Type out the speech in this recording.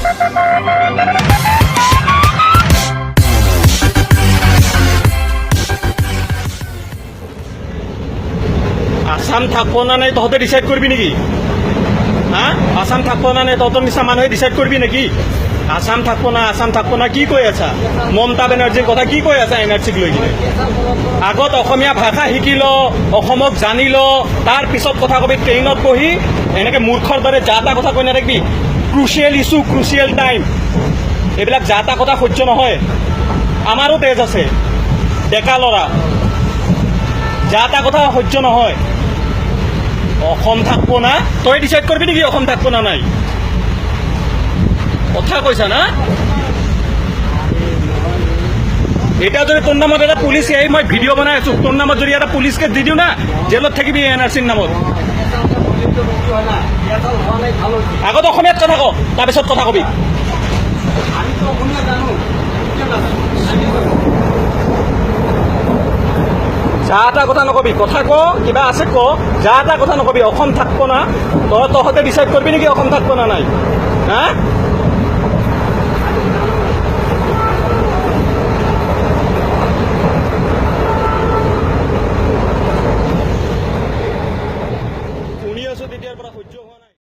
আসাম থাকবো না নাই তহঁতে ডিসাইড কৰবি নাকি? হ্যাঁ, আসাম থাকবো না নাই তহঁতৰ নিচিনা মানুহে ডিসাইড কৰবি নাকি? আসাম থাকবো না কি কৈ আছা? মমতা বেনাৰ্জীৰ কথা কি কৈ আছা এনআৰচিক লৈ কিনে? আগত অসমীয়া ভাষা শিকি ল, অসমক জানি ল, তাৰ পিছত কথা কবি। ট্ৰেইনত বহি এনেকে মূৰ্খৰ দৰে যা তা কথা কৈ নাথাকিবি। ক্ৰুচিয়েল ইছ্যু, ক্ৰুচিয়েল টাইম, এইবিলাক যা তা কথা সহ্য নহয়। আমাৰো তেজ আছে, ডেকা ল'ৰা, যা তা কথা সহ্য নহয়। অসম থাকবো না, তই ডিচাইড করবি নাকি অসম থাকবো না নাই? কথা কৈছা না? এতিয়া যদি তোৰ নামত এটা পুলিচ আহি মই ভিডিঅ' বনাই আছো, তোৰ নামত যদি এটা পুলিচ কেছ দি দিওঁ না, জেলত থাকিবি এনআৰচিৰ নামত। আগত অসমীয়াত কথা ক, তাৰপিছত কথা কবি। যা এটা কথা নকবি, কথা ক, কিবা আছে ক, যা এটা কথা নকবি। অসম থাকবো না, তহঁতে ডিচাইড করবি নাকি অসম থাকবো না নাই? হ্যাঁ,